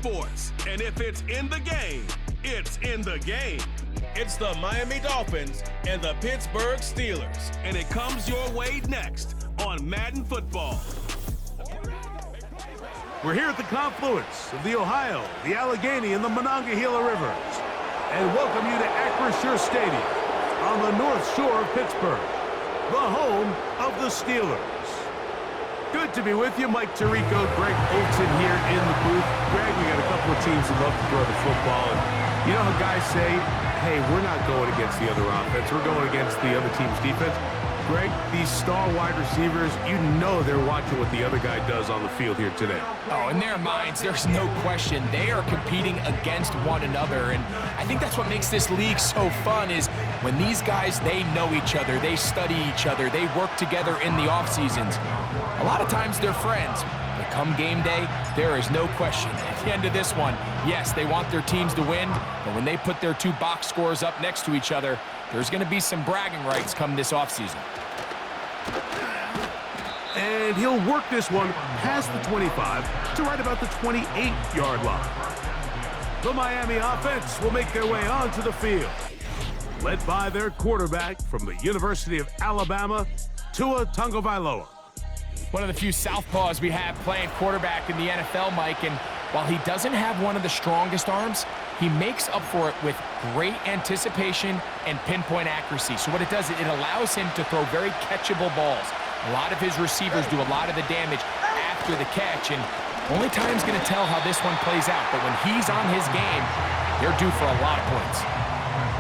sports. And if it's in the game, it's in the game. It's the Miami Dolphins and the Pittsburgh Steelers. And it comes your way next on Madden Football. We're here at the confluence of the Ohio, the Allegheny, and the Monongahela Rivers. And welcome you to Acrisure Stadium on the north shore of Pittsburgh, the home of the Steelers. Good to be with you. Mike Tirico, Greg Olson here in the booth. Greg, we got a couple of teams that love to throw the football. And you know how guys say, hey, we're not going against the other offense. We're going against the other team's defense. Greg, these star wide receivers, you know they're watching what the other guy does on the field here today. Oh, in their minds, there's no question. They are competing against one another. And I think that's what makes this league so fun is when these guys, they know each other. They study each other. They work together in the off seasons. A lot of times they're friends. But come game day, there is no question. At the end of this one, yes, they want their teams to win. But when they put their two box scores up next to each other, there's going to be some bragging rights come this offseason. And he'll work this one past the 25 to right about the 28-yard line. The Miami offense will make their way onto the field, led by their quarterback from the University of Alabama, Tua Tagovailoa. One of the few southpaws we have playing quarterback in the NFL, Mike, and while he doesn't have one of the strongest arms, he makes up for it with great anticipation and pinpoint accuracy. So what it does, it allows him to throw very catchable balls. A lot of his receivers do a lot of the damage after the catch, and only time's going to tell how this one plays out. But when he's on his game, they're due for a lot of points.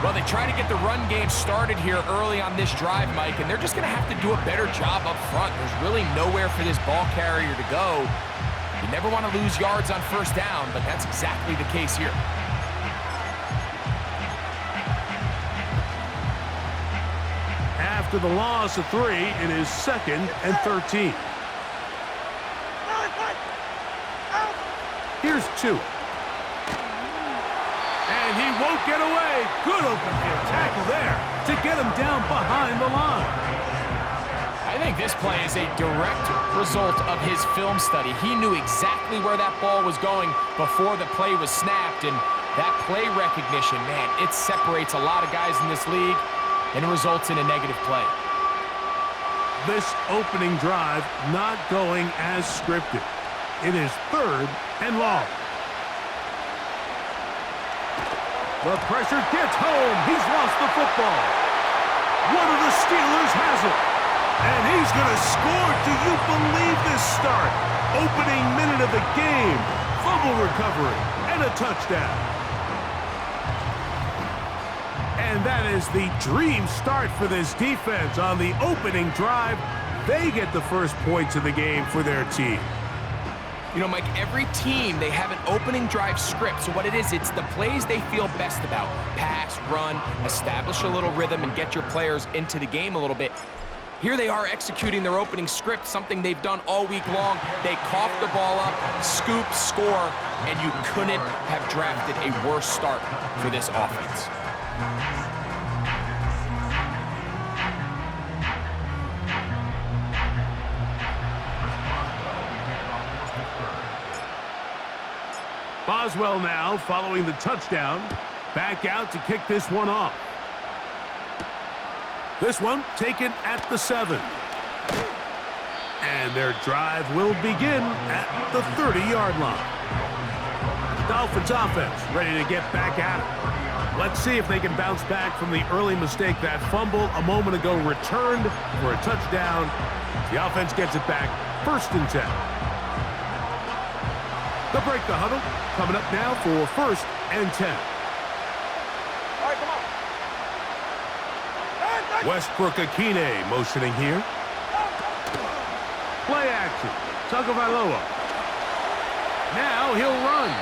Well, they try to get the run game started here early on this drive, Mike, and they're just going to have to do a better job up front. There's really nowhere for this ball carrier to go. You never want to lose yards on first down, but that's exactly the case here. After the loss of 3, it is 2nd and 13. Here's 2. And he won't get away. Good open field tackle there to get him down behind the line. I think this play is a direct result of his film study. He knew exactly where that ball was going before the play was snapped, and that play recognition, man, it separates a lot of guys in this league and results in a negative play. This opening drive not going as scripted. It is 3rd and long. The pressure gets home. He's lost the football. One of the Steelers has it. And he's going to score. Do you believe this start? Opening minute of the game. Fumble recovery and a touchdown. And that is the dream start for this defense on the opening drive. They get the first points of the game for their team. You know, Mike, every team, they have an opening drive script. So what it is, it's the plays they feel best about. Pass, run, establish a little rhythm, and get your players into the game a little bit. Here they are executing their opening script, something they've done all week long. They cough the ball up, scoop, score, and you couldn't have drafted a worse start for this offense. Boswell now following the touchdown. Back out to kick this one off. This one taken at the 7. And their drive will begin at the 30-yard line. Dolphins offense ready to get back at it. Let's see if they can bounce back from the early mistake. That fumble a moment ago returned for a touchdown. The offense gets it back, 1st and 10. They'll break the huddle. Coming up now for 1st and 10. All right, come on. Westbrook Akine motioning here. Play action. Tagovailoa. Now he'll run.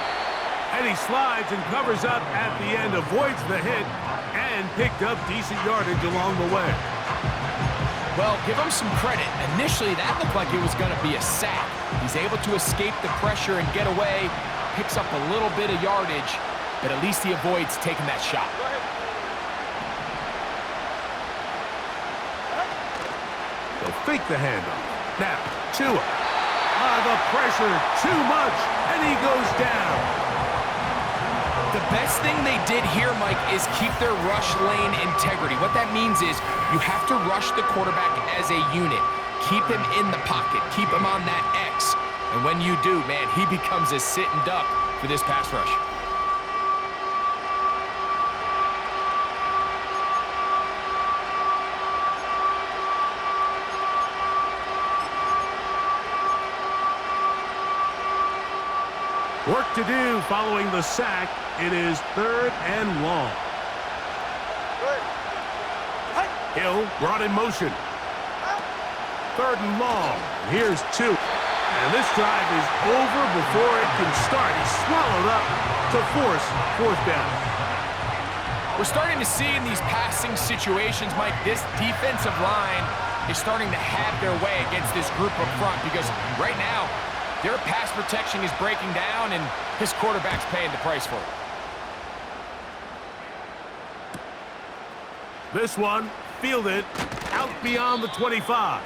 And he slides and covers up at the end, avoids the hit, and picked up decent yardage along the way. Well, give him some credit. Initially, that looked like it was going to be a sack. He's able to escape the pressure and get away, picks up a little bit of yardage, but at least he avoids taking that shot. They'll fake the handoff. Now, Tua. The pressure too much, and he goes down. best thing they did here, Mike, is keep their rush lane integrity. What that means is you have to rush the quarterback as a unit. Keep him in the pocket. Keep him on that X. And when you do, man, he becomes a sitting duck for this pass rush. Work to do following the sack. It is 3rd and long. Hill brought in motion. 3rd and long. Here's 2. And this drive is over before it can start. He's swallowed up to force 4th down. We're starting to see in these passing situations, Mike, this defensive line is starting to have their way against this group up front because right now, their pass protection is breaking down, and his quarterback's paying the price for it. This one fielded out beyond the 25.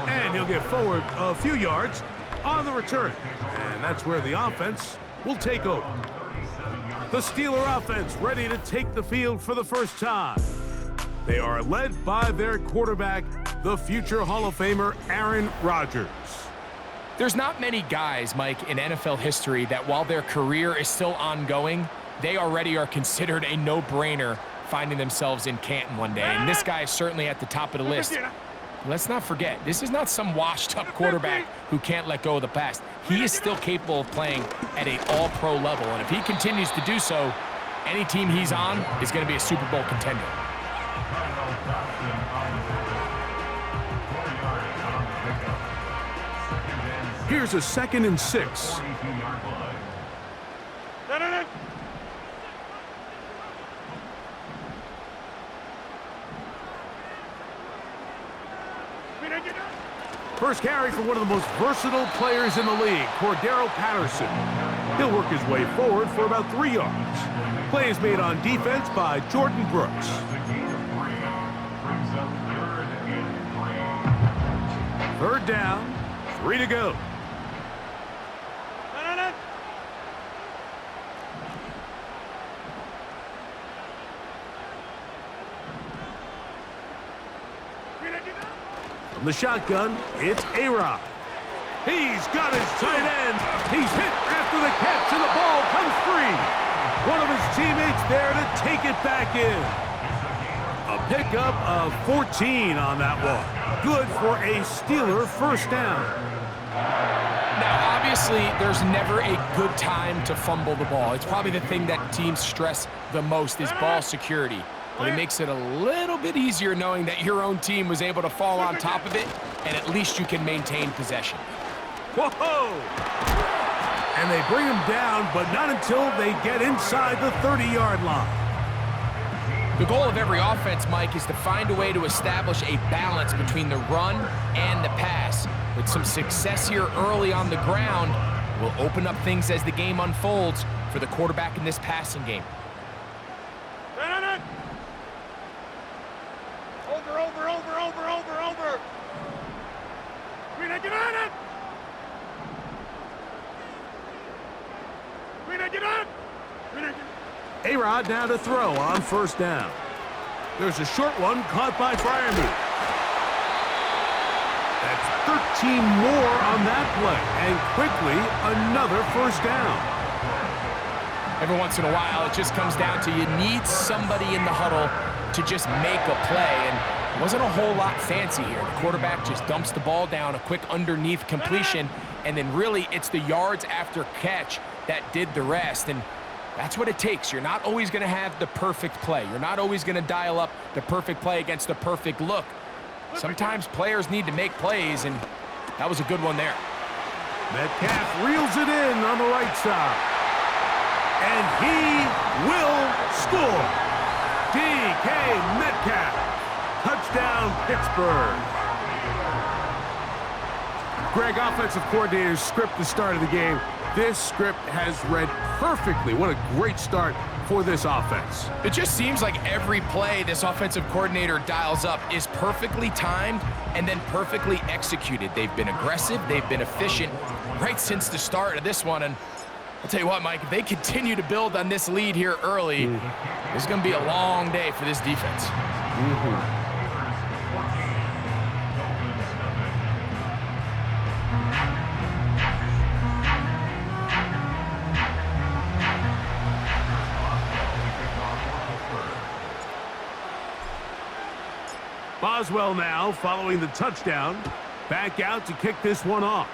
And he'll get forward a few yards on the return. And that's where the offense will take over. The Steeler offense ready to take the field for the first time. They are led by their quarterback, the future Hall of Famer, Aaron Rodgers. There's not many guys, Mike, in NFL history that while their career is still ongoing, they already are considered a no-brainer finding themselves in Canton one day. And this guy is certainly at the top of the list. Let's not forget, this is not some washed-up quarterback who can't let go of the pass. He is still capable of playing at an all-pro level. And if he continues to do so, any team he's on is going to be a Super Bowl contender. Here's a 2nd and 6. First carry for one of the most versatile players in the league, Cordero Patterson. He'll work his way forward for about 3 yards. Play is made on defense by Jordan Brooks. 3rd down, 3 to go. From the shotgun, it's A-Rod. He's got his tight end. He's hit after the catch, and the ball comes free. One of his teammates there to take it back in. A pickup of 14 on that one. Good for a Steeler first down. Now, obviously, there's never a good time to fumble the ball. It's probably the thing that teams stress the most is ball security. But it makes it a little bit easier knowing that your own team was able to fall on top of it, and at least you can maintain possession. Whoa! And they bring him down, but not until they get inside the 30-yard line. The goal of every offense, Mike, is to find a way to establish a balance between the run and the pass. With some success here early on the ground, will open up things as the game unfolds for the quarterback in this passing game. Over. Get on it! A-Rod now to throw on 1st down. There's a short one caught by Freiermuth. That's 13 more on that play, and quickly another 1st down. Every once in a while, it just comes down to you need somebody in the huddle to just make a play, and it wasn't a whole lot fancy here. The quarterback just dumps the ball down, a quick underneath completion, and then really it's the yards after catch that did the rest, and that's what it takes. You're not always going to have the perfect play. You're not always going to dial up the perfect play against the perfect look. Sometimes players need to make plays, and that was a good one there. Metcalf reels it in on the right side. And he will score. DK Metcalf. Touchdown, Pittsburgh. Greg, offensive coordinator's script the start of the game. This script has read perfectly. What a great start for this offense. It just seems like every play this offensive coordinator dials up is perfectly timed and then perfectly executed. They've been aggressive, they've been efficient right since the start of this one, and I'll tell you what, Mike, if they continue to build on this lead here early, it's going to be a long day for this defense. Boswell now following the touchdown. Back out to kick this one off.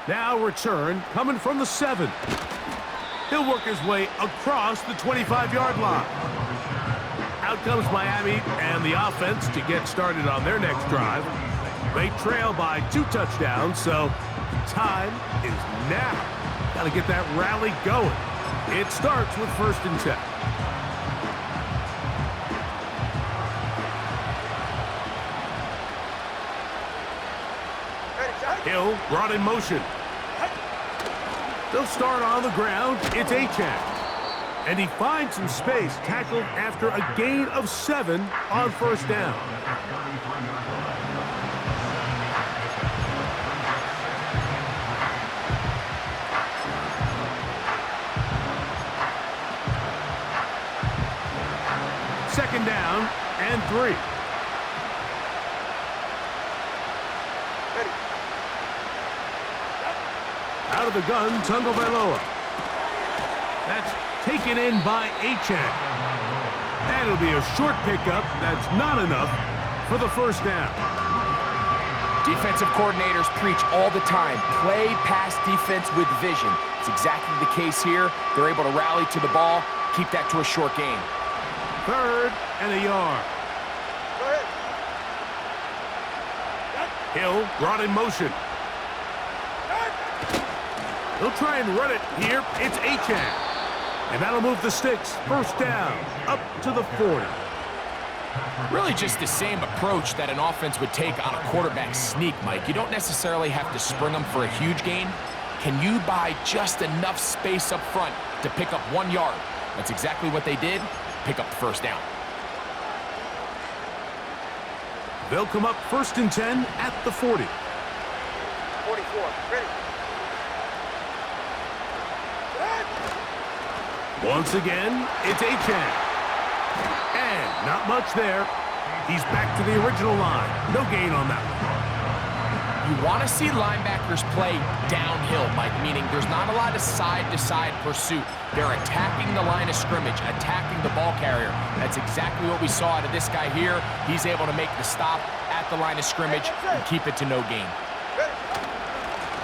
Now return coming from the 7. He'll work his way across the 25-yard line. Out comes Miami and the offense to get started on their next drive. They trail by 2 touchdowns, so time is now. Got to get that rally going. It starts with 1st and 10. Hill brought in motion. They'll start on the ground. It's Achane. And he finds some space, tackled after a gain of 7 on 1st down. Second down and 3. Out of the gun, Tagovailoa. That's taken in by Achane. And it'll be a short pickup. That's not enough for the 1st down. Defensive coordinators preach all the time, play pass defense with vision. It's exactly the case here. They're able to rally to the ball, keep that to a short gain. 3rd and a yard. Hill brought in motion. They'll try and run it here. It's Achane. And that'll move the sticks. 1st down, up to the 40. Really just the same approach that an offense would take on a quarterback sneak, Mike. You don't necessarily have to spring them for a huge gain. Can you buy just enough space up front to pick up 1 yard? That's exactly what they did. Pick up the 1st down. They'll come up 1st and 10 at the 40. 44, ready. Once again, it's Achane. And not much there. He's back to the original line. No gain on that one. You want to see linebackers play downhill, Mike, meaning there's not a lot of side-to-side pursuit. They're attacking the line of scrimmage, attacking the ball carrier. That's exactly what we saw out of this guy here. He's able to make the stop at the line of scrimmage and keep it to no gain.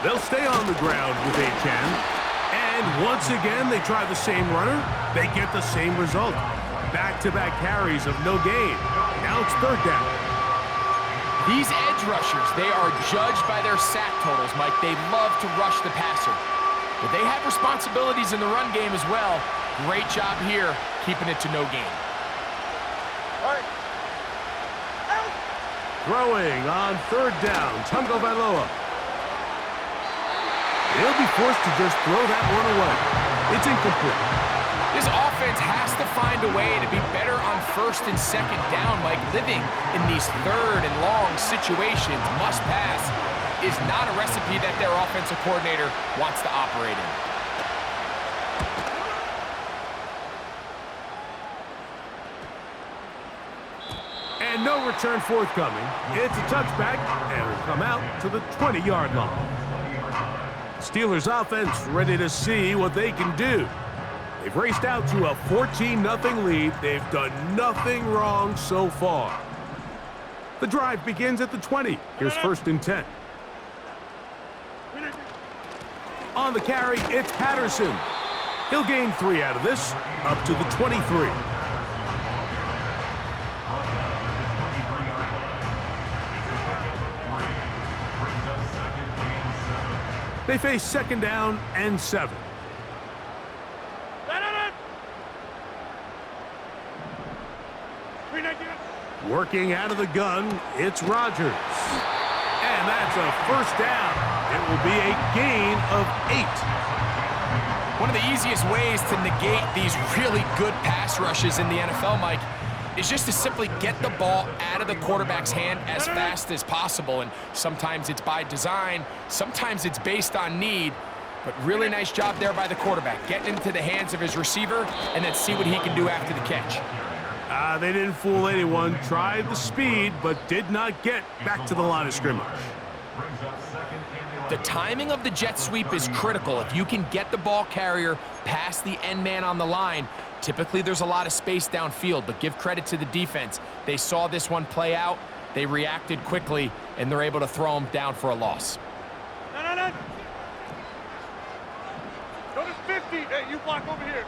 They'll stay on the ground with Achane. And once again, they try the same runner. They get the same result. Back-to-back carries of no gain. Now it's 3rd down. These edge rushers, they are judged by their sack totals, Mike. They love to rush the passer. But they have responsibilities in the run game as well. Great job here, keeping it to no gain. Throwing on 3rd down, Tagovailoa. He'll be forced to just throw that one away. It's incomplete. This offense has to find a way to be better on 1st and 2nd down, Mike. Living in these 3rd and long situations, must pass, is not a recipe that their offensive coordinator wants to operate in. And no return forthcoming. It's a touchback, and will come out to the 20-yard line. Steelers offense ready to see what they can do. They've raced out to a 14-0 lead. They've done nothing wrong so far. The drive begins at the 20. Here's 1st and 10. On the carry, it's Patterson. He'll gain 3 out of this, up to the 23. They face 2nd down and 7. Working out of the gun, it's Rodgers. And that's a 1st down. It will be a gain of 8. One of the easiest ways to negate these really good pass rushes in the NFL, Mike, is just to simply get the ball out of the quarterback's hand as fast as possible. And sometimes it's by design, sometimes it's based on need. But really nice job there by the quarterback, getting into the hands of his receiver, and then see what he can do after the catch. They didn't fool anyone. Tried the speed, but did not get back to the line of scrimmage. The timing of the jet sweep is critical. If you can get the ball carrier past the end man on the line, typically there's a lot of space downfield, but give credit to the defense. They saw this one play out, they reacted quickly, and they're able to throw him down for a loss. No. Go to 50. Hey, you block over here.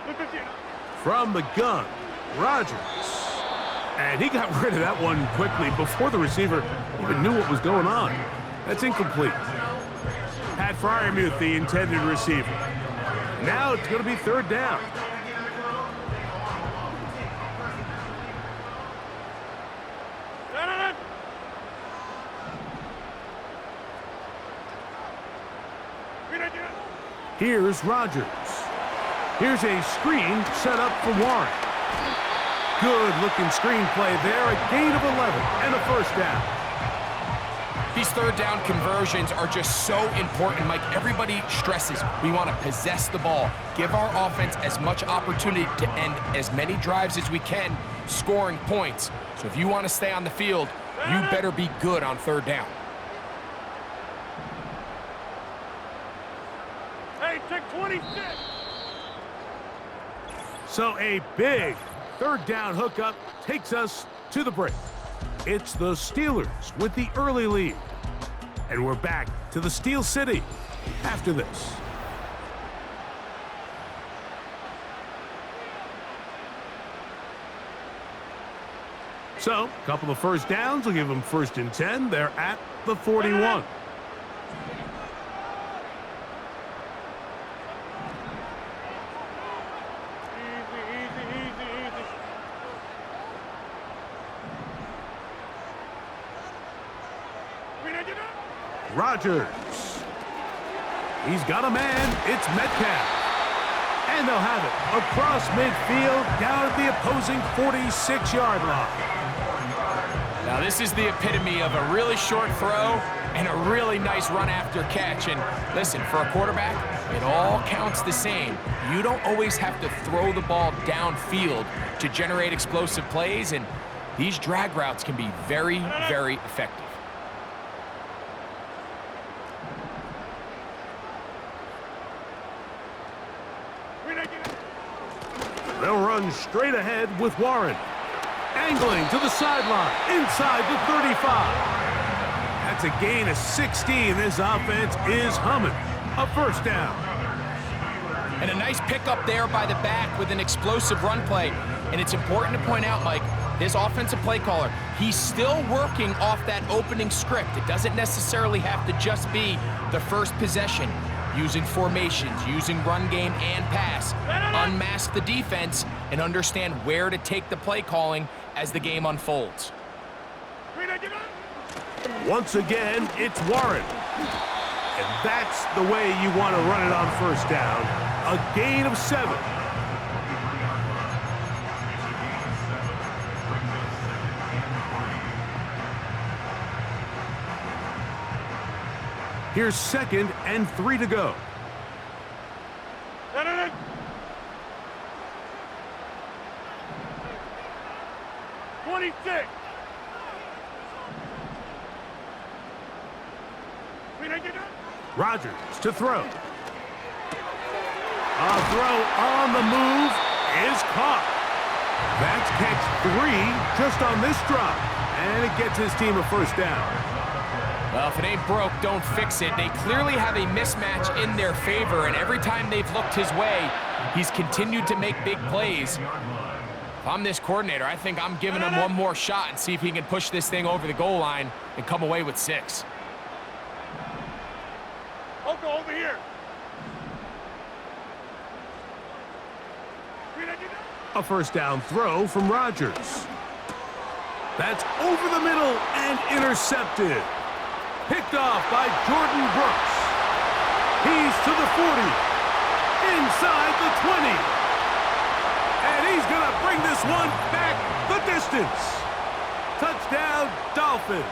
Look at you. From the gun, Rodgers. And he got rid of that one quickly before the receiver even knew what was going on. That's incomplete. Pat Freiermuth, the intended receiver. Now it's going to be third down. No. Here's Rodgers. Here's a screen set up for Warren. Good-looking screenplay there, a gain of 11 and a first down. These third down conversions are just so important, Mike. Everybody stresses we want to possess the ball, give our offense as much opportunity to end as many drives as we can, scoring points. So if you want to stay on the field, you better be good on third down. Hey, check 26. So a big third down hookup takes us to the break. It's the Steelers with the early lead. And we're back to the Steel City after this. So, a couple of first downs will give them 1st and 10. They're at the 41. Rodgers. He's got a man. It's Metcalf. And they'll have it across midfield down at the opposing 46-yard line. Now this is the epitome of a really short throw and a really nice run after catch. And listen, for a quarterback, it all counts the same. You don't always have to throw the ball downfield to generate explosive plays, and these drag routes can be very, very effective. They'll run straight ahead with Warren. Angling to the sideline, inside the 35. That's a gain of 16. This offense is humming. A first down. And a nice pickup there by the back with an explosive run play. And it's important to point out, Mike, this offensive play caller, he's still working off that opening script. It doesn't necessarily have to just be the first possession. Using formations, using run game and pass. Unmask the defense and understand where to take the play calling as the game unfolds. Once again, it's Warren. And that's the way you want to run it on first down. A gain of 7. Here's 2nd and 3 to go. 26. Rodgers to throw. A throw on the move is caught. That's catch 3 just on this drop. And it gets his team a first down. Well, if it ain't broke, don't fix it. They clearly have a mismatch in their favor, and every time they've looked his way, he's continued to make big plays. If I'm this coordinator, I think I'm giving him one more shot and see if he can push this thing over the goal line and come away with 6. I'll go over here. A first down throw from Rodgers. That's over the middle and intercepted. Picked off by Jordan Brooks. He's to the 40. Inside the 20. And he's going to bring this one back the distance. Touchdown, Dolphins.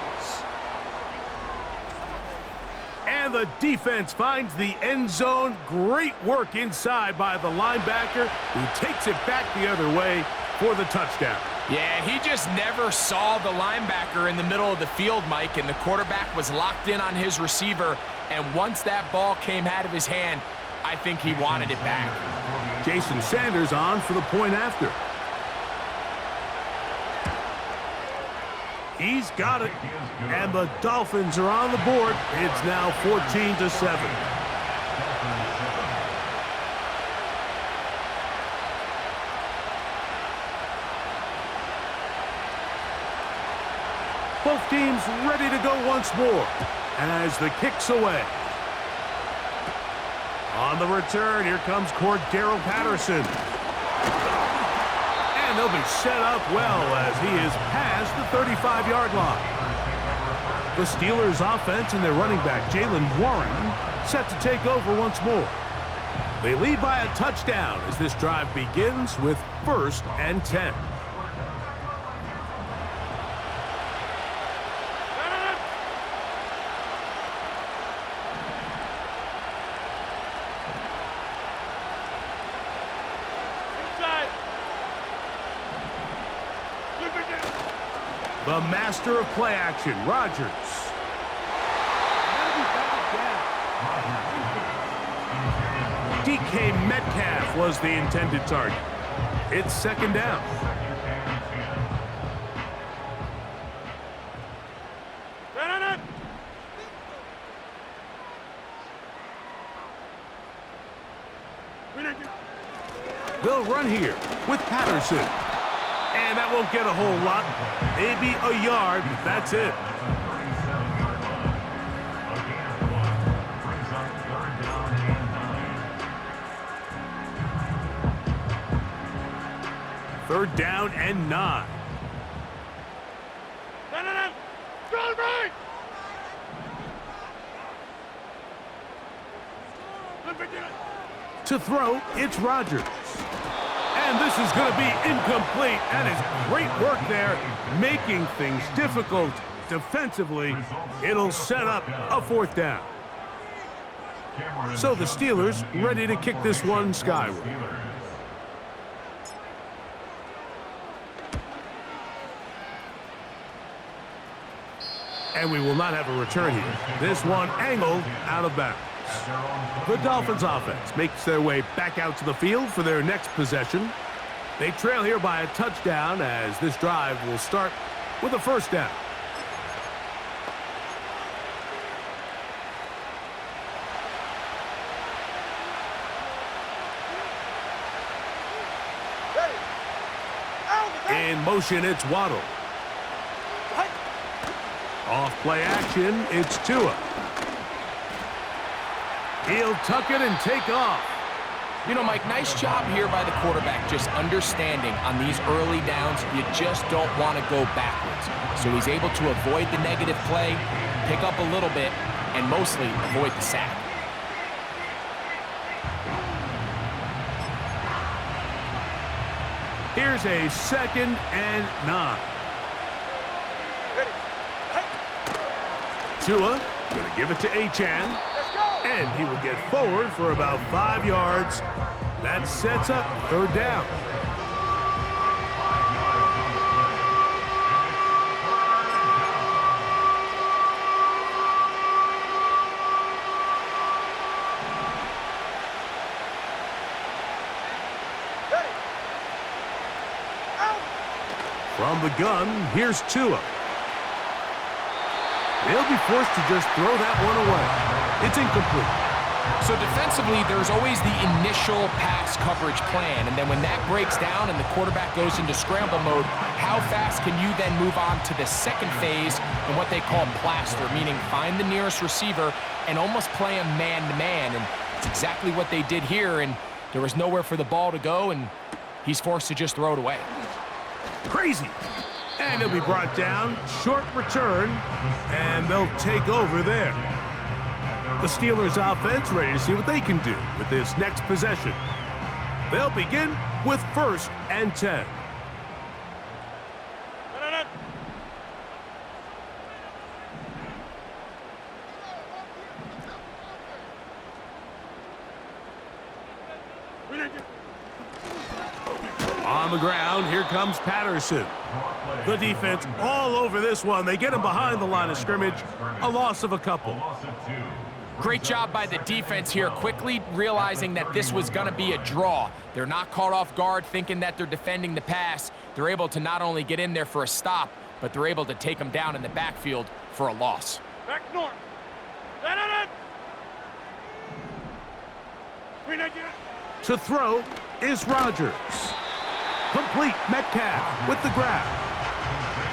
And the defense finds the end zone. Great work inside by the linebacker, who takes it back the other way for the touchdown. Yeah, he just never saw the linebacker in the middle of the field, Mike, and the quarterback was locked in on his receiver, and once that ball came out of his hand, I think he wanted it back. Jason Sanders on for the point after. He's got it, and the Dolphins are on the board. It's now 14-7. Both teams ready to go once more as the kick's away. On the return, here comes Cordero Patterson. And they'll be set up well as he is past the 35-yard line. The Steelers offense and their running back, Jalen Warren, set to take over once more. They lead by a touchdown as this drive begins with 1st and 10. The master of play action, Rodgers. DK Metcalf was the intended target. It's 2nd down. They'll run here with Patterson. And that won't get a whole lot. Maybe a yard. That's it. Third down and 9. Right. To throw, it's Rodgers. And this is going to be incomplete. That is great work there, making things difficult defensively. It'll set up a 4th down. So the Steelers ready to kick this one skyward. And we will not have a return here. This one angled out of bounds. The Dolphins offense makes their way back out to the field for their next possession. They trail here by a touchdown as this drive will start with a 1st down. In motion, it's Waddle. Off play action, it's Tua. He'll tuck it and take off. You know, Mike, nice job here by the quarterback, just understanding on these early downs, you just don't want to go backwards. So he's able to avoid the negative play, pick up a little bit, and mostly avoid the sack. Here's a 2nd and 9. Tua going to give it to Achane. And he will get forward for about 5 yards. That sets up 3rd down. From the gun, here's Tua. They'll be forced to just throw that one away. It's incomplete. So defensively, there's always the initial pass coverage plan, and then when that breaks down and the quarterback goes into scramble mode, how fast can you then move on to the second phase in what they call plaster, meaning find the nearest receiver and almost play him man-to-man, and it's exactly what they did here, and there was nowhere for the ball to go, and he's forced to just throw it away. Crazy. And he'll be brought down, short return, and they'll take over there. The Steelers offense ready to see what they can do with this next possession. They'll begin with 1st and 10. On the ground, here comes Patterson. The defense all over this one. They get him behind the line of scrimmage. A loss of a couple. Great job by the defense here, quickly realizing that this was going to be a draw. They're not caught off guard thinking that they're defending the pass. They're able to not only get in there for a stop, but they're able to take them down in the backfield for a loss. Back north. To throw is Rodgers. Complete. Metcalf with the grab.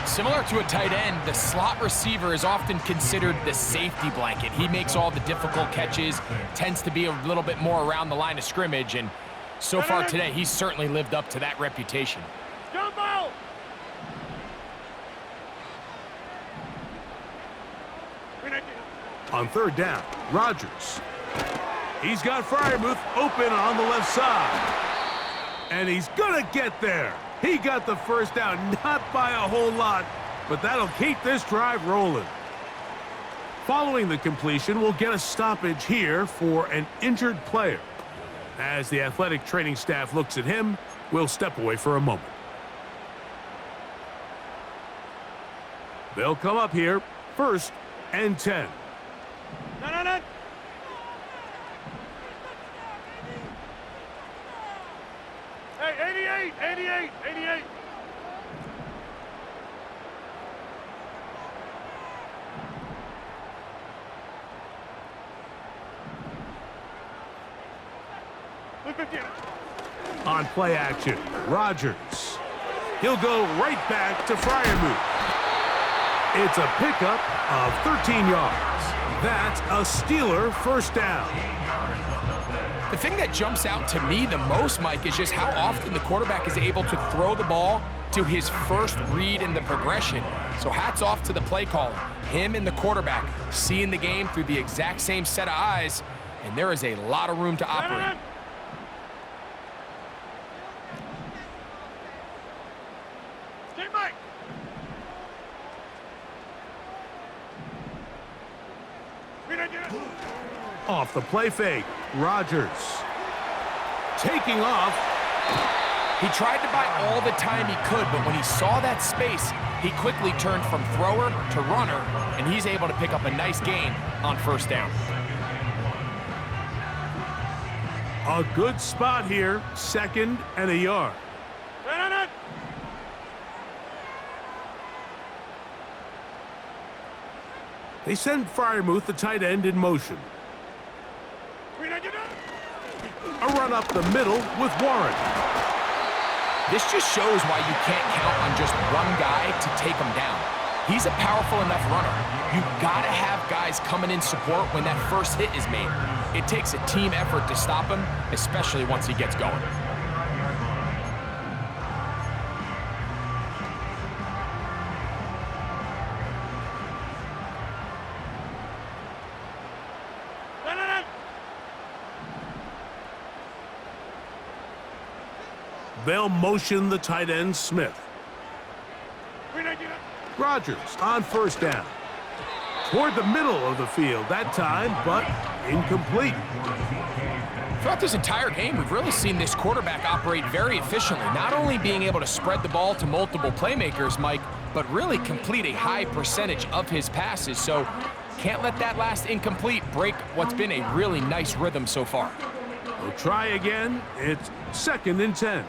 Similar to a tight end, the slot receiver is often considered the safety blanket. He makes all the difficult catches, tends to be a little bit more around the line of scrimmage, and so far today, he's certainly lived up to that reputation. Jump out! On third down, Rodgers. He's got Freiermuth open on the left side. And he's going to get there. He got the first down, not by a whole lot, but that'll keep this drive rolling. Following the completion, we'll get a stoppage here for an injured player. As the athletic training staff looks at him, we'll step away for a moment. They'll come up here, 1st and 10. No. Hey, 88. On play action, Rodgers. He'll go right back to Freiermuth. It's a pickup of 13 yards. That's a Steeler first down. The thing that jumps out to me the most, Mike, is just how often the quarterback is able to throw the ball to his first read in the progression. So hats off to the play caller. Him and the quarterback seeing the game through the exact same set of eyes, and there is a lot of room to operate. Off the play fake, Rodgers. Taking off. He tried to buy all the time he could, but when he saw that space, he quickly turned from thrower to runner, and he's able to pick up a nice gain on first down. A good spot here, 2nd and a yard. They send Freiermuth, the tight end, in motion. A run up the middle with Warren. This just shows why you can't count on just one guy to take him down. He's a powerful enough runner. You gotta have guys coming in support when that first hit is made. It takes a team effort to stop him, especially once he gets going. They'll motion the tight end, Smith. Rodgers on first down. Toward the middle of the field that time, but incomplete. Throughout this entire game, we've really seen this quarterback operate very efficiently, not only being able to spread the ball to multiple playmakers, Mike, but really complete a high percentage of his passes. So can't let that last incomplete break what's been a really nice rhythm so far. We'll try again. It's 2nd and 10.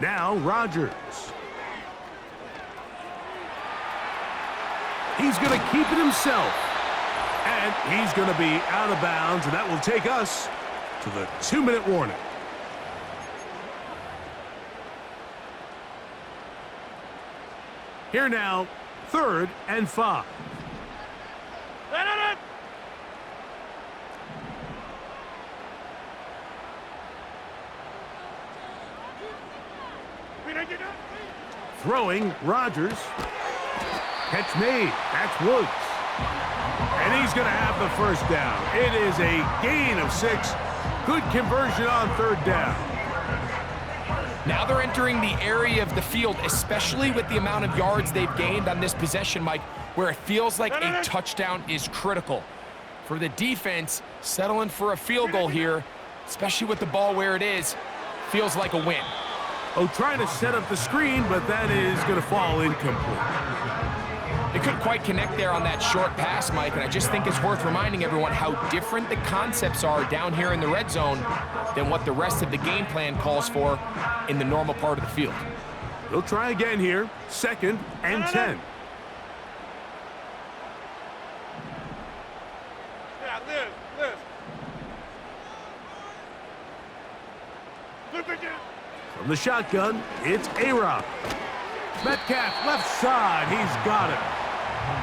Now Rodgers. He's going to keep it himself. And he's going to be out of bounds, and that will take us to the 2-minute warning. Here now, 3rd and 5. Throwing, Rodgers. Catch made. That's Woods. And he's going to have the first down. It is a gain of 6. Good conversion on 3rd down. Now they're entering the area of the field, especially with the amount of yards they've gained on this possession, Mike, where it feels like a touchdown is critical. For the defense, settling for a field goal here, especially with the ball where it is, feels like a win. Oh, trying to set up the screen, but that is going to fall incomplete. They couldn't quite connect there on that short pass, Mike, and I just think it's worth reminding everyone how different the concepts are down here in the red zone than what the rest of the game plan calls for in the normal part of the field. They'll try again here, 2nd and 10. Yeah, Liz. Look again. From the shotgun, it's A-Rob. Metcalf, left side, he's got it.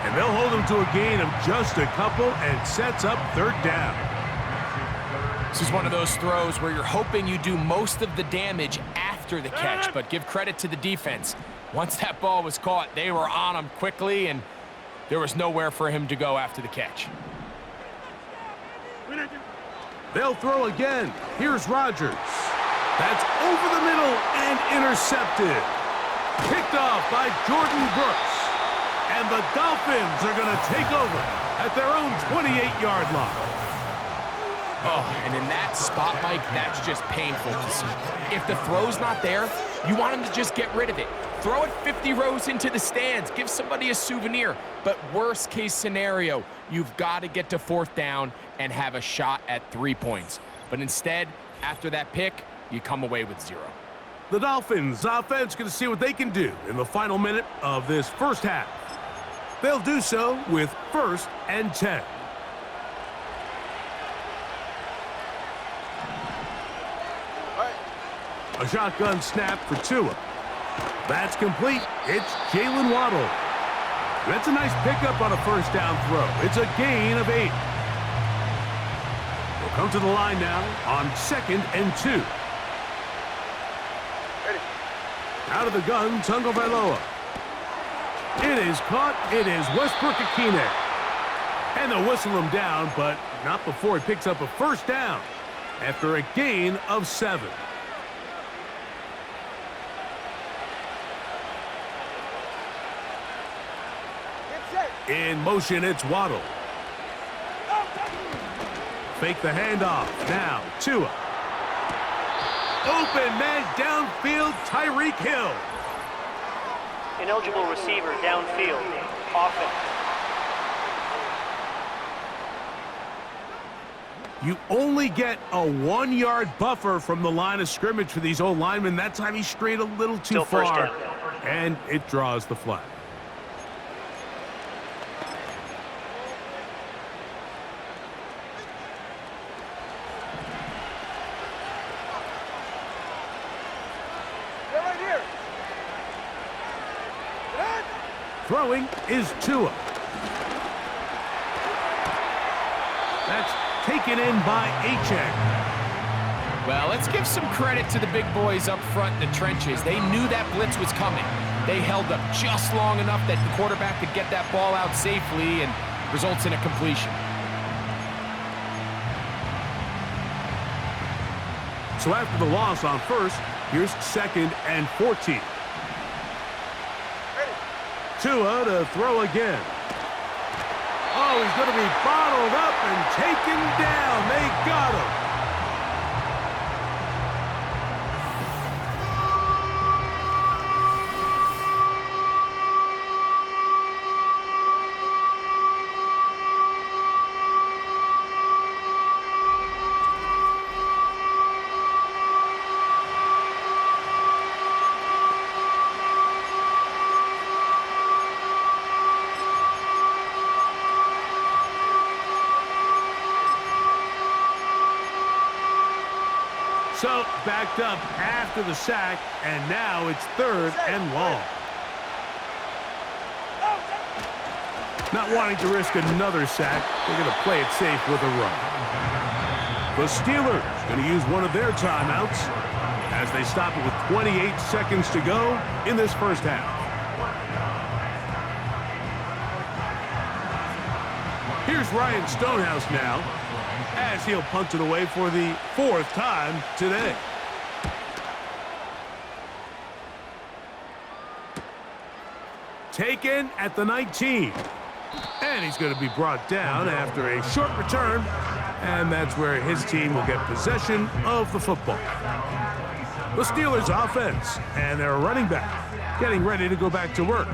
And they'll hold him to a gain of just a couple and sets up 3rd down. This is one of those throws where you're hoping you do most of the damage after the catch, but give credit to the defense. Once that ball was caught, they were on him quickly, and there was nowhere for him to go after the catch. They'll throw again. Here's Rodgers. That's over the middle and intercepted. Picked off by Jordan Brooks. And the Dolphins are going to take over at their own 28-yard line. Oh, and in that spot, Mike, that's just painful to see. If the throw's not there, you want him to just get rid of it. Throw it 50 rows into the stands. Give somebody a souvenir. But worst case scenario, you've got to get to 4th down and have a shot at 3 points. But instead, after that pick, you come away with 0. The Dolphins offense going to see what they can do in the final minute of this first half. They'll do so with 1st and 10. A shotgun snap for Tua. That's complete. It's Jalen Waddle. That's a nice pickup on a 1st down throw. It's a gain of 8. They'll come to the line now on 2nd and 2. Ready. Out of the gun, Tagovailoa. It is caught. It is Westbrook-Ikine. And they'll whistle him down, but not before he picks up a 1st down after a gain of 7. In motion, it's Waddle. Fake the handoff. Now, Tua. Open man downfield, Tyreek Hill. Ineligible receiver downfield. Offense. You only get a 1-yard buffer from the line of scrimmage for these old linemen. That time he strayed a little too Still first far, down. and it draws the flag. Throwing is Tua. That's taken in by Achane. Well, let's give some credit to the big boys up front in the trenches. They knew that blitz was coming. They held up just long enough that the quarterback could get that ball out safely and results in a completion. So after the loss on 1st, here's 2nd and 14. Tua to throw again. Oh, he's going to be bottled up and taken down. They got him. So backed up after the sack, and now it's 3rd and long. Not wanting to risk another sack, they're going to play it safe with a run. The Steelers going to use one of their timeouts as they stop it with 28 seconds to go in this first half. Here's Ryan Stonehouse now, as he'll punt it away for the 4th time today. taken at the 19. And he's going to be brought down after a short return, and that's where his team will get possession of the football. The Steelers offense and their running back getting ready to go back to work.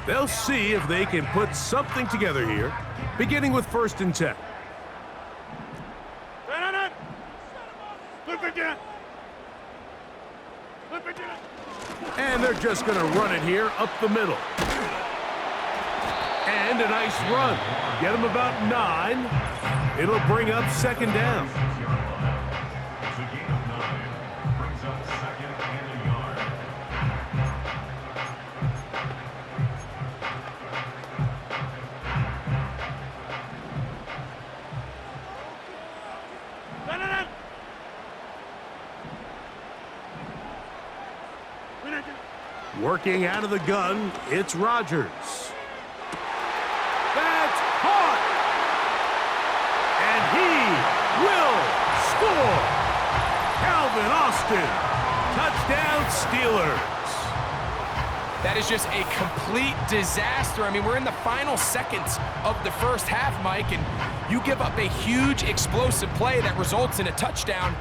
They'll see if they can put something together here, beginning with 1st and 10. And they're just going to run it here up the middle. And a nice run. Get him about 9. It'll bring up 2nd down. Working out of the gun, it's Rodgers. That's caught! And he will score! Calvin Austin, touchdown Steelers. That is just a complete disaster. I mean, we're in the final seconds of the first half, Mike, and you give up a huge explosive play that results in a touchdown.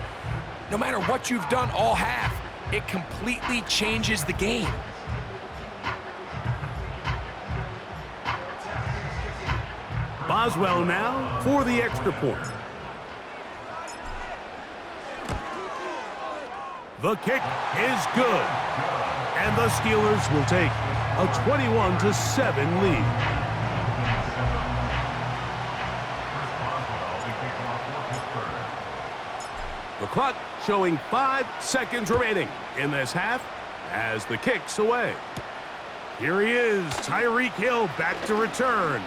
No matter what you've done all half, it completely changes the game. Boswell now for the extra point. The kick is good. And the Steelers will take a 21-7 lead. The clock showing 5 seconds remaining in this half as the kick's away. Here he is, Tyreek Hill back to return.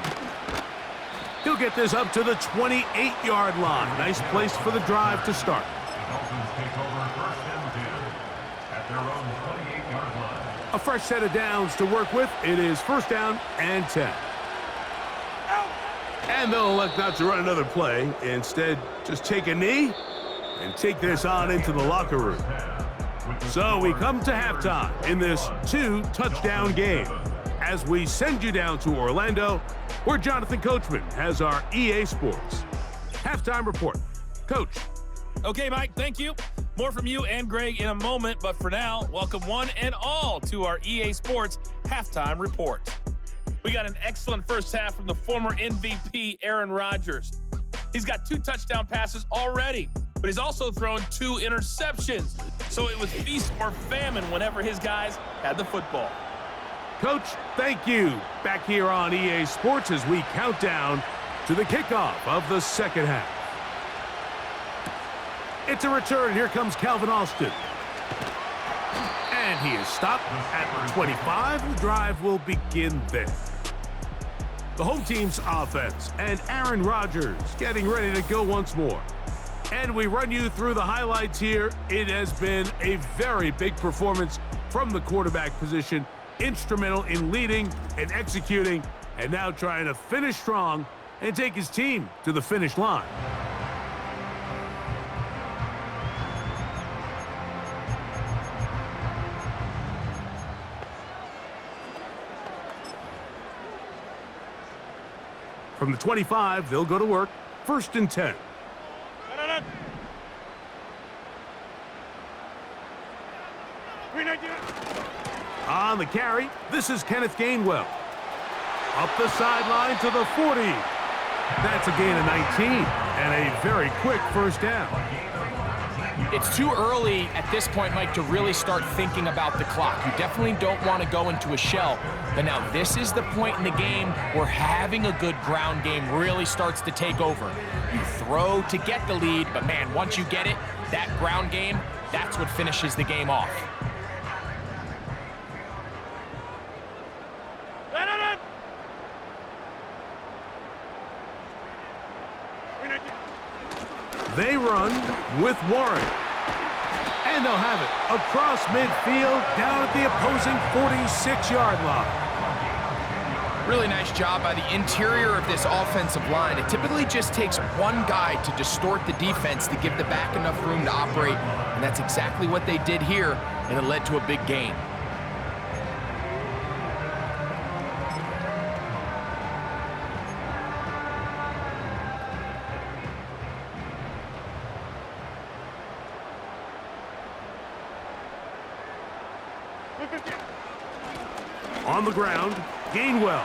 He'll get this up to the 28-yard line. Nice place for the drive to start. The Dolphins take over 1st and 10 at their own 28-yard line. A fresh set of downs to work with. It is 1st down and 10. And they'll elect not to run another play. Instead, just take a knee and take this on into the locker room. So we come to halftime in this 2-touchdown game as we send you down to Orlando, where Jonathan Coachman has our EA Sports halftime report. Coach. Okay, Mike, thank you. More from you and Greg in a moment, but for now, welcome one and all to our EA Sports halftime report. We got an excellent first half from the former MVP, Aaron Rodgers. He's got 2 touchdown passes already, but he's also thrown 2 interceptions. So it was feast or famine whenever his guys had the football. Coach, thank you. Back here on EA Sports as we count down to the kickoff of the second half. It's a return. Here comes Calvin Austin. And he is stopped at the 25. The drive will begin there. The home team's offense and Aaron Rodgers getting ready to go once more. And we run you through the highlights here. It has been a very big performance from the quarterback position. Instrumental in leading and executing, and now trying to finish strong and take his team to the finish line. From the 25, they'll go to work. 1st and 10. On the carry, this is Kenneth Gainwell. Up the sideline to the 40. That's a gain of 19 and a very quick 1st down. It's too early at this point, Mike, to really start thinking about the clock. You definitely don't want to go into a shell. But now this is the point in the game where having a good ground game really starts to take over. You throw to get the lead, but man, once you get it, that ground game, that's what finishes the game off. They run with Warren. And they'll have it across midfield down at the opposing 46-yard line. Really nice job by the interior of this offensive line. It typically just takes one guy to distort the defense to give the back enough room to operate, and that's exactly what they did here, and it led to a big gain. On the ground, Gainwell.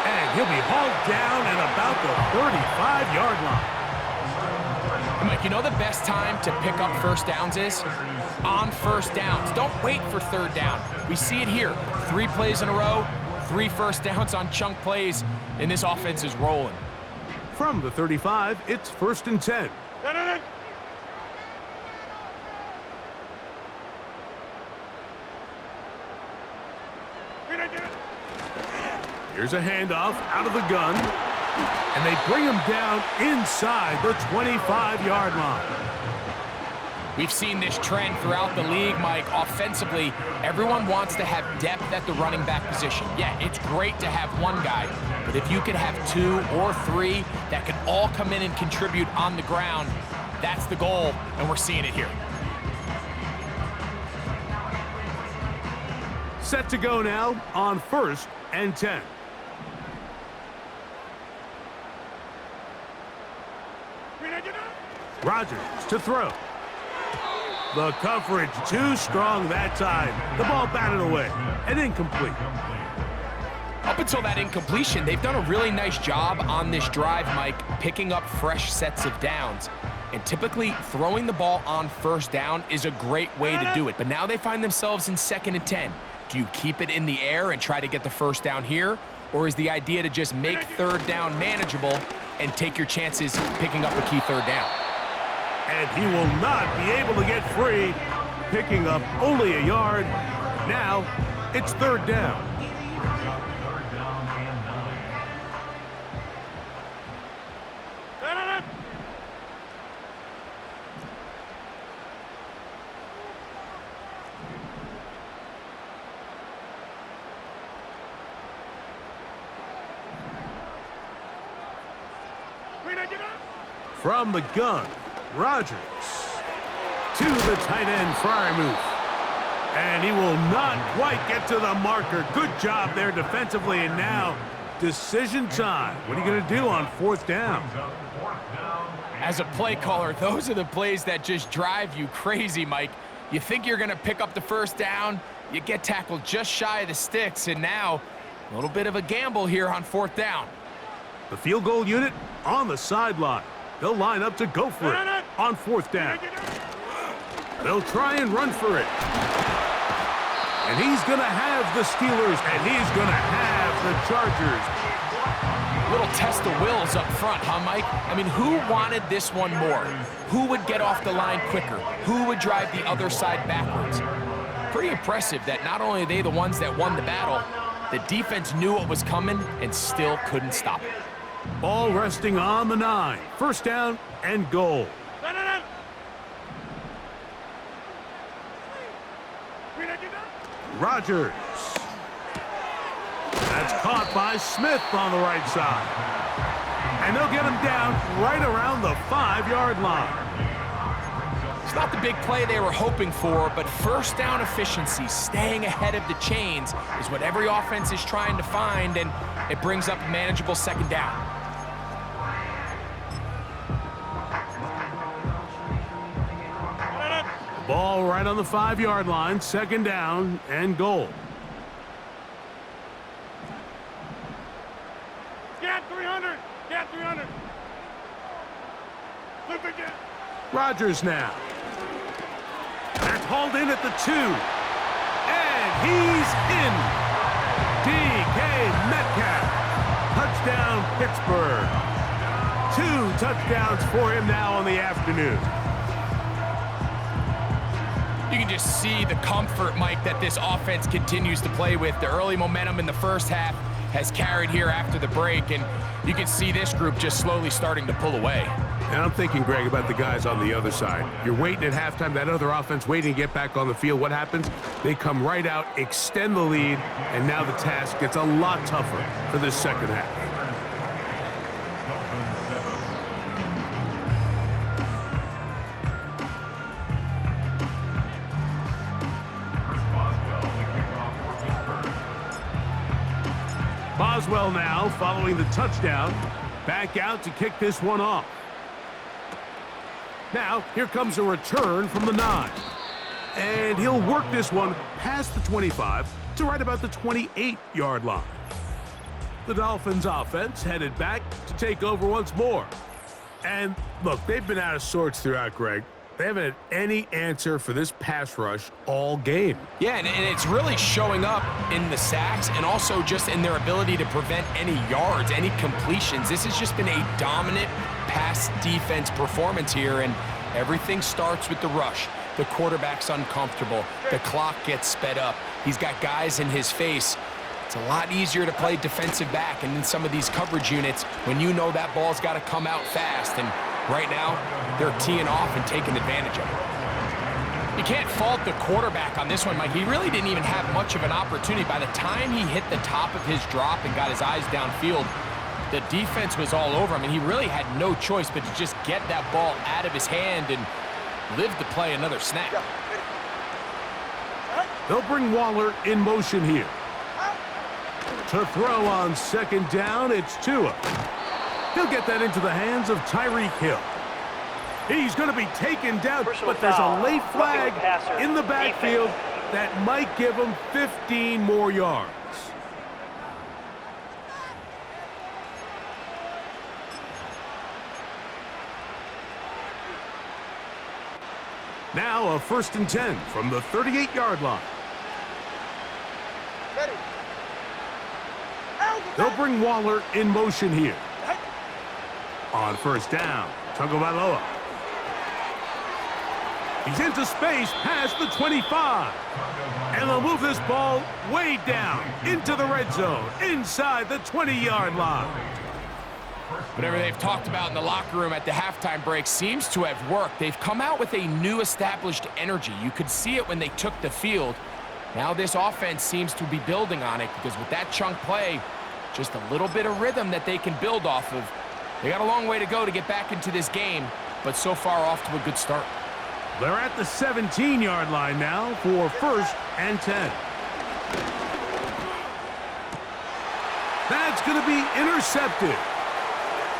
And he'll be hauled down at about the 35-yard line. Mike, you know the best time to pick up first downs is? On first downs. Don't wait for third down. We see it here. 3 plays in a row, 3 first downs on chunk plays, and this offense is rolling. From the 35, it's 1st and 10. Here's a handoff out of the gun, and they bring him down inside the 25-yard line. We've seen this trend throughout the league, Mike. Offensively, everyone wants to have depth at the running back position. Yeah, it's great to have one guy, but if you could have 2 or 3 that can all come in and contribute on the ground, that's the goal, and we're seeing it here. Set to go now on 1st and 10. Rodgers to throw. The coverage too strong that time. The ball batted away and incomplete. Up until that incompletion, they've done a really nice job on this drive, Mike, picking up fresh sets of downs. And typically, throwing the ball on first down is a great way to do it. But now they find themselves in 2nd and 10. Do you keep it in the air and try to get the first down here? Or is the idea to just make third down manageable and take your chances picking up a key third down? And he will not be able to get free, picking up only a yard. Now, it's 3rd down. From the gun, Rodgers to the tight end, Freiermuth. And he will not quite get to the marker. Good job there defensively, and now decision time. What are you going to do on 4th down? As a play caller, those are the plays that just drive you crazy, Mike. You think you're going to pick up the first down, you get tackled just shy of the sticks, and now a little bit of a gamble here on 4th down. The field goal unit on the sideline. They'll line up to go for it on 4th down. They'll try and run for it. And he's going to have the Steelers, and he's going to have the Chargers. Little test of wills up front, huh, Mike? I mean, who wanted this one more? Who would get off the line quicker? Who would drive the other side backwards? Pretty impressive that not only are they the ones that won the battle, the defense knew what was coming and still couldn't stop it. Ball resting on the 9. 1st down and goal. Rodgers. That's caught by Smith on the right side. And they'll get him down right around the 5-yard line. It's not the big play they were hoping for, but first down efficiency, staying ahead of the chains, is what every offense is trying to find, and it brings up a manageable 2nd down. Ball right on the 5-yard line, 2nd down and goal. Get 300! Get 300! Look again! Rodgers now. They're called in at the 2. And he's in. DK Metcalf. Touchdown, Pittsburgh. 2 touchdowns for him now on the afternoon. You can just see the comfort, Mike, that this offense continues to play with. The early momentum in the first half has carried here after the break, and you can see this group just slowly starting to pull away. And I'm thinking, Greg, about the guys on the other side. You're waiting at halftime, that other offense waiting to get back on the field. What happens? They come right out, extend the lead, and now the task gets a lot tougher for this 2nd half. Boswell now, following the touchdown, back out to kick this one off. Now, here comes a return from the 9. And he'll work this one past the 25 to right about the 28-yard line. The Dolphins offense headed back to take over once more. And look, they've been out of sorts throughout, Greg. They haven't had any answer for this pass rush all game. Yeah, and it's really showing up in the sacks and also just in their ability to prevent any yards, any completions. This has just been a dominant pass defense performance here, and everything starts with the rush. The quarterback's uncomfortable. The clock gets sped up. He's got guys in his face. It's a lot easier to play defensive back and in some of these coverage units when you know that ball's got to come out fast. And right now, they're teeing off and taking advantage of it. You can't fault the quarterback on this one, Mike. He really didn't even have much of an opportunity. By the time he hit the top of his drop and got his eyes downfield, the defense was all over him, and he really had no choice but to just get that ball out of his hand and live to play another snap. They'll bring Waller in motion here. To throw on second down, it's Tua. He'll get that into the hands of Tyreek Hill. He's going to be taken down, but there's a late flag in the backfield that might give him 15 more yards. Now a 1st and 10 from the 38-yard line. They'll bring Waller in motion here. On 1st down, Tagovailoa. He's into space past the 25. And they'll move this ball way down into the red zone, inside the 20-yard line. Whatever they've talked about in the locker room at the halftime break seems to have worked. They've come out with a new established energy. You could see it when they took the field. Now this offense seems to be building on it because with that chunk play, just a little bit of rhythm that they can build off of. They got a long way to go to get back into this game, but so far off to a good start. They're at the 17-yard line now for 1st and 10. That's going to be intercepted.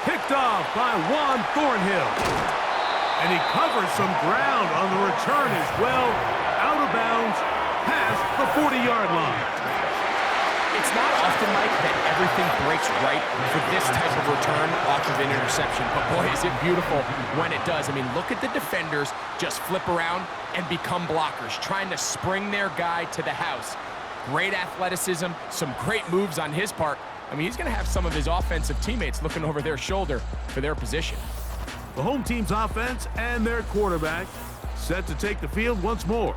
Picked off by Juan Thornhill. And he covers some ground on the return as well. Out of bounds past the 40-yard line. It's not often, Mike, that everything breaks right for this type of return off of an interception. But boy, is it beautiful when it does. I mean, look at the defenders just flip around and become blockers, trying to spring their guy to the house. Great athleticism, some great moves on his part. I mean, he's going to have some of his offensive teammates looking over their shoulder for their position. The home team's offense and their quarterback set to take the field once more.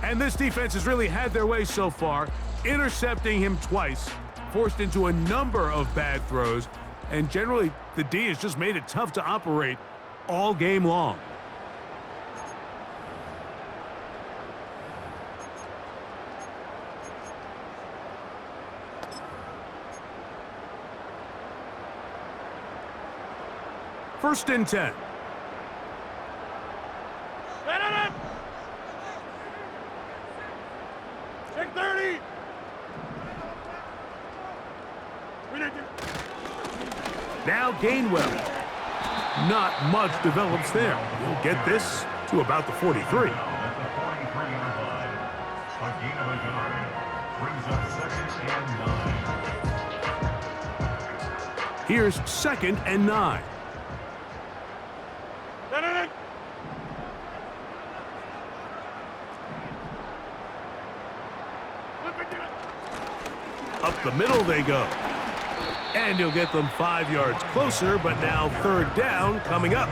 And this defense has really had their way so far, intercepting him twice, forced into a number of bad throws, and generally the D has just made it tough to operate all game long. First and 10. Stand on him! Check 30! Now Gainwell. Not much develops there. He'll get this to about the 43. At the 43-yard line, a gain of a yard brings up 2nd and 9. Here's 2nd and 9. Up the middle they go. And he'll get them 5 yards closer, but now 3rd down coming up.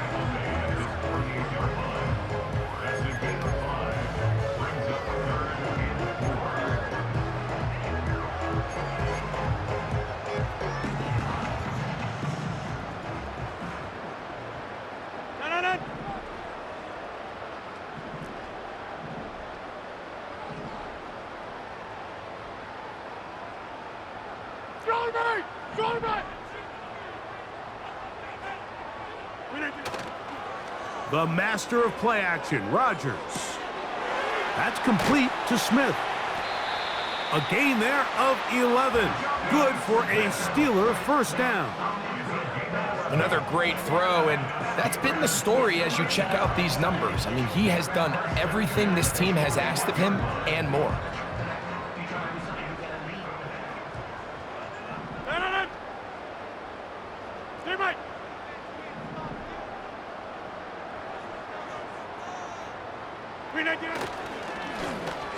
The master of play action, Rodgers. That's complete to Smith. A gain there of 11. Good for a Steeler 1st down. Another great throw, and that's been the story as you check out these numbers. I mean, he has done everything this team has asked of him and more.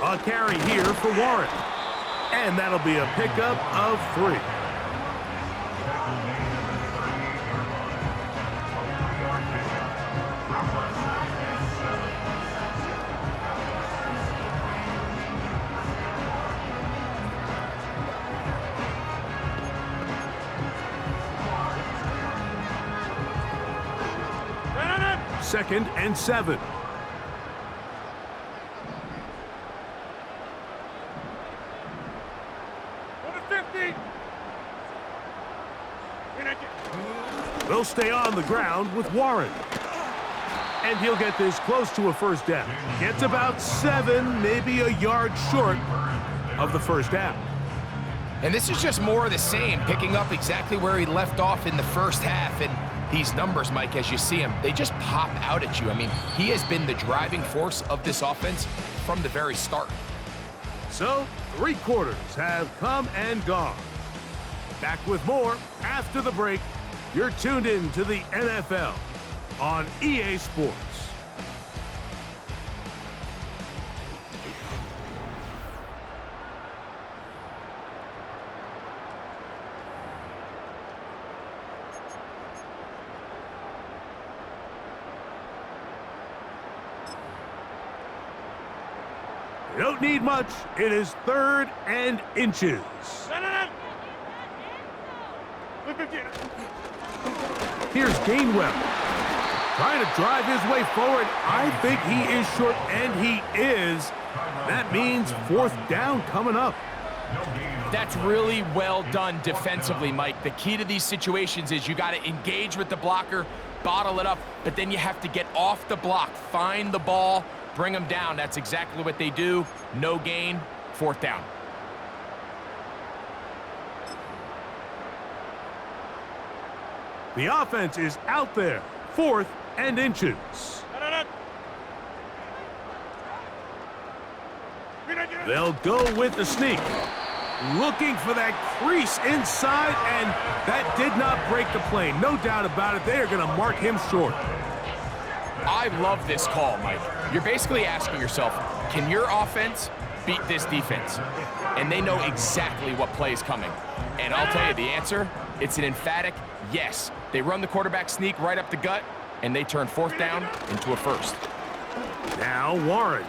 A carry here for Warren. And that'll be a pickup of 3. Second and 7. They'll stay on the ground with Warren. And he'll get this close to a first down. Gets about 7, maybe a yard short of the first down. And this is just more of the same, picking up exactly where he left off in the first half. And these numbers, Mike, as you see him, they just pop out at you. I mean, he has been the driving force of this offense from the very start. So, 3 quarters have come and gone. Back with more after the break. You're tuned in to the NFL on EA Sports. You don't need much. It is 3rd and inches. Here's Gainwell. Trying to drive his way forward. I think he is short, and he is. That means 4th down coming up. That's really well done defensively, Mike. The key to these situations is you got to engage with the blocker, bottle it up, but then you have to get off the block, find the ball, bring them down. That's exactly what they do. No gain, 4th down. The offense is out there. 4th and inches. They'll go with the sneak. Looking for that crease inside, and that did not break the play. No doubt about it. They are going to mark him short. I love this call, Mike. You're basically asking yourself, can your offense beat this defense? And they know exactly what play is coming. And I'll tell you the answer, it's an emphatic yes. They run the quarterback sneak right up the gut, and they turn 4th down into a 1st. Now Warren.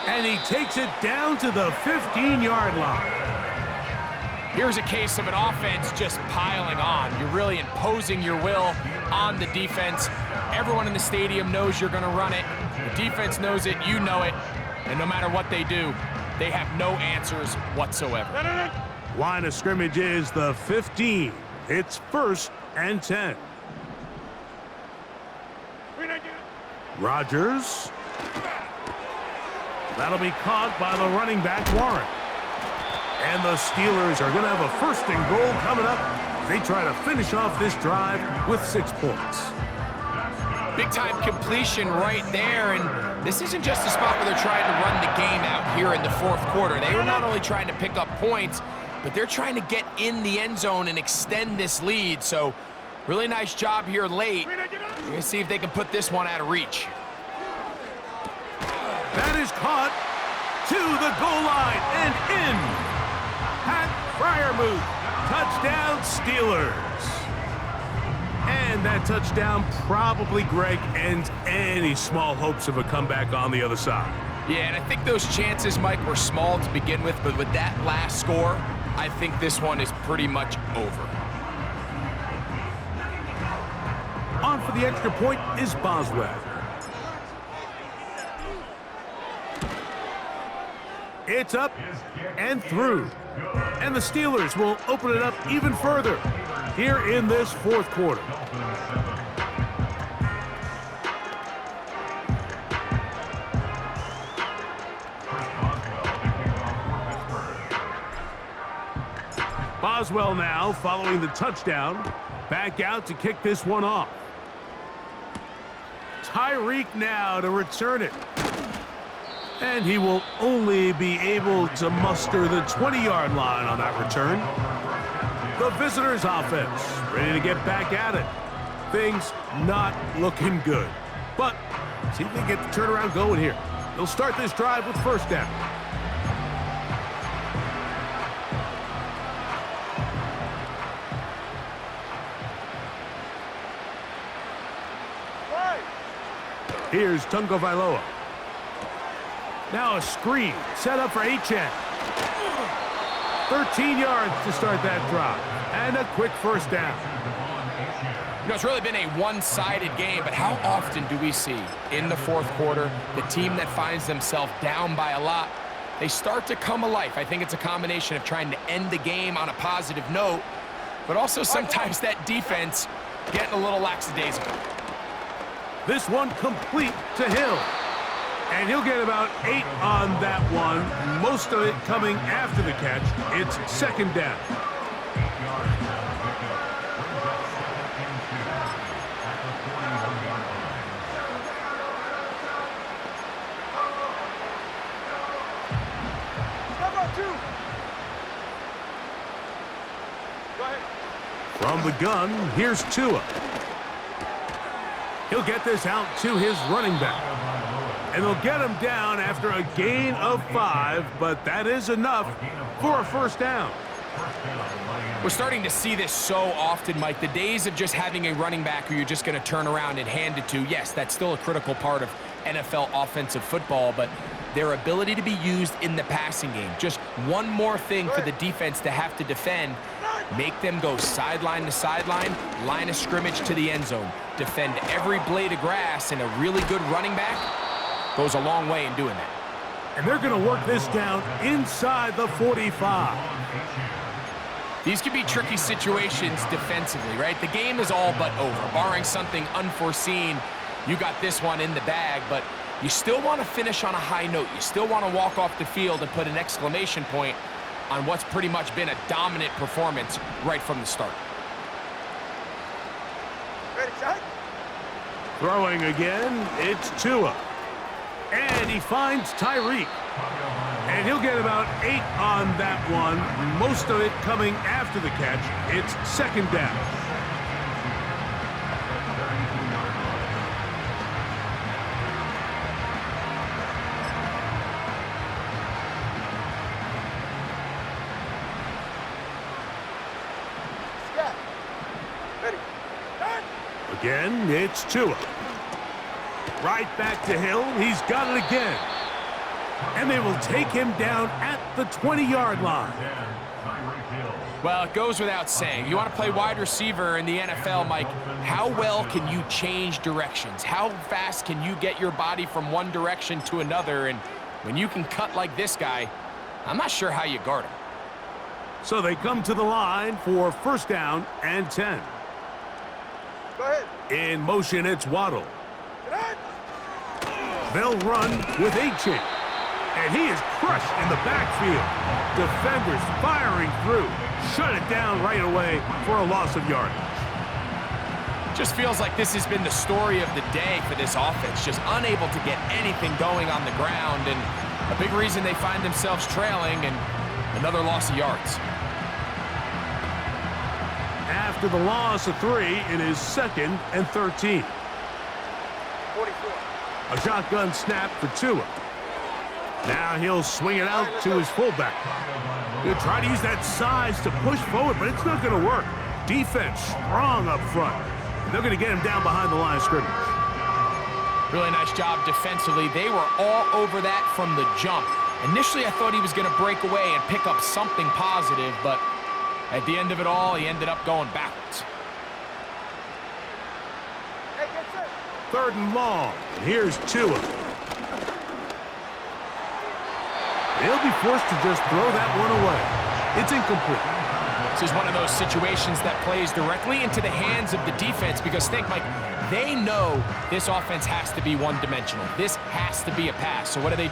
And he takes it down to the 15-yard line. Here's a case of an offense just piling on. You're really imposing your will on the defense. Everyone in the stadium knows you're going to run it. The defense knows it, you know it. And no matter what they do, they have no answers whatsoever. Line of scrimmage is the 15. It's 1st and 10. Rodgers. That'll be caught by the running back, Warren. And the Steelers are going to have a 1st and goal coming up. They try to finish off this drive with 6 points. Big-time completion right there, and this isn't just a spot where they're trying to run the game out here in the 4th quarter. They are not only trying to pick up points, but they're trying to get in the end zone and extend this lead. So really nice job here late. We're going to see if they can put this one out of reach. That is caught to the goal line and in. Pat Fryermuth, touchdown Steelers. And that touchdown probably, Greg, ends any small hopes of a comeback on the other side. Yeah, and I think those chances, Mike, were small to begin with, but with that last score, I think this one is pretty much over. On for the extra point is Boswell. It's up and through. And the Steelers will open it up even further here in this 4th quarter. Boswell now following the touchdown. Back out to kick this one off. Tyreek now to return it. And he will only be able to muster the 20-yard line on that return. The visitors' offense ready to get back at it. Things not looking good. But see if they get the turnaround going here. They'll start this drive with first down. Here's Tungo Vailoa. Now a screen set up for Achane. 13 yards to start that drive. And a quick first down. You know, it's really been a one-sided game, but how often do we see in the fourth quarter the team that finds themselves down by a lot, they start to come alive? I think it's a combination of trying to end the game on a positive note, but also sometimes that defense getting a little lackadaisical. This one complete to Hill. And he'll get about 8 on that one. Most of it coming after the catch. It's second down. From the gun, here's Tua. He'll get this out to his running back. And they'll get him down after a gain of 5, but that is enough for a first down. We're starting to see this so often, Mike. The days of just having a running back who you're just going to turn around and hand it to, yes, that's still a critical part of NFL offensive football, but their ability to be used in the passing game, just one more thing for the defense to have to defend, make them go sideline to sideline, line of scrimmage to the end zone, defend every blade of grass, and a really good running back goes a long way in doing that. And they're going to work this down inside the 45. These could be tricky situations defensively, right? The game is all but over. Barring something unforeseen, you got this one in the bag, but you still want to finish on a high note. You still want to walk off the field and put an exclamation point on what's pretty much been a dominant performance right from the start. Ready, shot. Throwing again, it's Tua. And he finds Tyreek. And he'll get about 8 on that one. Most of it coming after the catch. It's second down. Ready. Again, it's Tua. Right back to Hill. He's got it again. And they will take him down at the 20-yard line. Well, it goes without saying. You want to play wide receiver in the NFL, Mike, how well can you change directions? How fast can you get your body from one direction to another? And when you can cut like this guy, I'm not sure how you guard him. So they come to the line for first down and 10. Go ahead. In motion, it's Waddle. Get out. They'll run with Achane. And he is crushed in the backfield. Defenders firing through. Shut it down right away for a loss of yardage. Just feels like this has been the story of the day for this offense. Just unable to get anything going on the ground. And a big reason they find themselves trailing and another loss of yards. After the loss of 3, it is second and 13. 44. A shotgun snap for Tua. Now he'll swing it out to his fullback. He'll try to use that size to push forward, but it's not going to work. Defense strong up front. They're going to get him down behind the line of scrimmage. Really nice job defensively. They were all over that from the jump. Initially, I thought he was going to break away and pick up something positive, but at the end of it all, he ended up going backwards. Hey, get set. Third and long. And here's Tua. He'll be forced to just throw that one away. It's incomplete. This is one of those situations that plays directly into the hands of the defense because think, Mike, they know this offense has to be one-dimensional. This has to be a pass. So what do?